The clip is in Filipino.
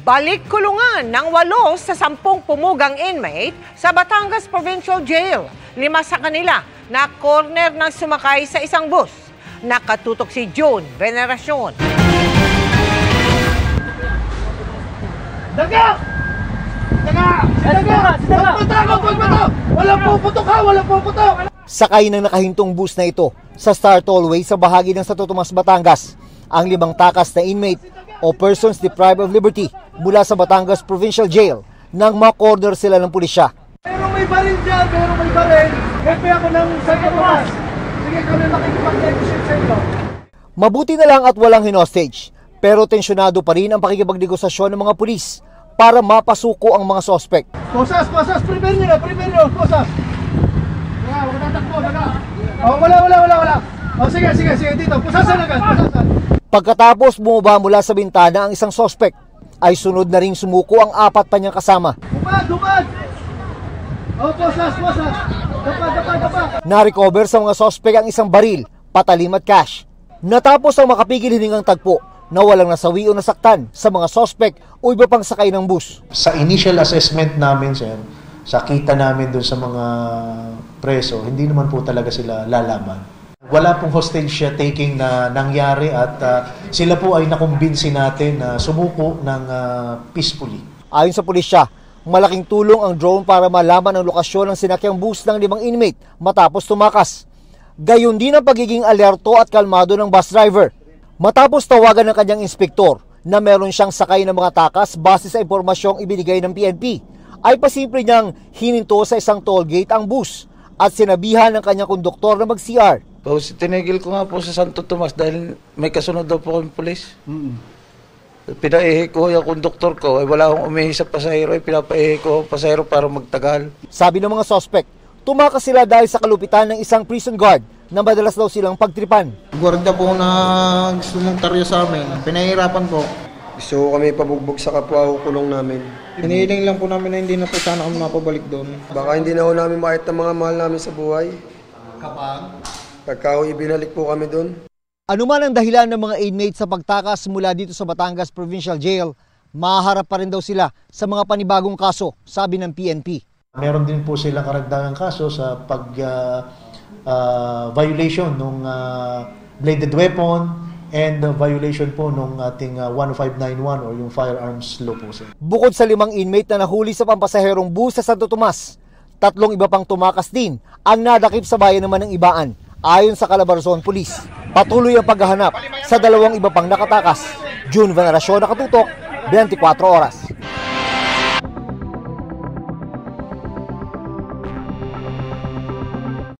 Balik kulungan ng 8 sa 10 pumugang inmate sa Batangas Provincial Jail. 5 sa kanila na corner ng sumakay sa isang bus. Nakatutok si June Veneracion. Daga! Daga! Daga! Walang puputok ha! Walang puputok! Sakay ng nakahintong bus na ito sa Star Tollway sa bahagi ng Santo Tomas, Batangas. Ang 5 takas na inmate o persons deprived of liberty mula sa Batangas Provincial Jail nang ma-corner sila ng pulisya. Pero may baril dyan! Pero may baril! Hepe ako ng Santo Tomas! Sige kami makikipag-negotiate sa inyo. Mabuti na lang at walang hinostage, pero tensyonado pa rin ang pakikipagnegosasyon ng mga pulis para mapasuko ang mga sospek. Kosas! Prepare nyo! Kosas! Daga! Huwag natakbo! Daga! Oh, wala! Oh, sige, dito. Pusasan agad! Pagkatapos bumaba mula sa bintana ang isang sospek, ay sunod na ring sumuko ang 4 pa niyang kasama. Dumad! Oh, kosas! Dapat! Na-recover sa mga sospek ang isang baril, patalim at cash. Natapos ang makapigil hiningang tagpo na walang nasawi o nasaktan sa mga sospek o iba pang sakay ng bus. Sa initial assessment namin, sir, sa kita namin doon sa mga preso, hindi naman po talaga sila lalaban. Wala pong hostage taking na nangyari at sila po ay nakumbinsi natin na sumuko ng peacefully. Ayon sa pulisya, malaking tulong ang drone para malaman ang lokasyon ng sinakyang bus ng 5 inmate matapos tumakas. Gayon din ang pagiging alerto at kalmado ng bus driver. Matapos tawagan ng kanyang inspektor na meron siyang sakay ng mga takas base sa impormasyong ibinigay ng PNP, ay pasimple niyang hininto sa isang toll gate ang bus at sinabihan ng kanyang konduktor na mag-CR. Tinigil ko nga po sa Santo Tomas dahil may kasunod daw po kami pulis. Pinaihi ko yung konduktor ko, wala akong umihi sa pasahero, pinapaihi ko ang pasahero para magtagal. Sabi ng mga sospek, tumakas sila dahil sa kalupitan ng isang prison guard na madalas daw silang pagtripan. Gwarda po na gusto mong taryo sa amin, pinahirapan po. Gusto kami pabugbog sa kapwa kulong namin. Hinihiling lang po namin na hindi na po sana kami mapabalik doon. Baka hindi na ho namin makita mga mahal namin sa buhay. Pagka ibinalik po kami doon. Ano man ang dahilan ng mga inmates sa pagtakas mula dito sa Batangas Provincial Jail, maharap pa rin daw sila sa mga panibagong kaso, sabi ng PNP. Meron din po silang karagdagang kaso sa violation ng bladed weapon and violation po ng ating 10591 or yung firearms law po. Bukod sa 5 inmate na nahuli sa pampasaherong bus sa Santo Tomas, 3 iba pang tumakas din ang nadakip sa bayan naman ng Ibaan. Ayon sa Calabarzon Police, patuloy ang paghahanap sa 2 iba pang nakatakas. June Veneracion, nakatutok, 24 oras.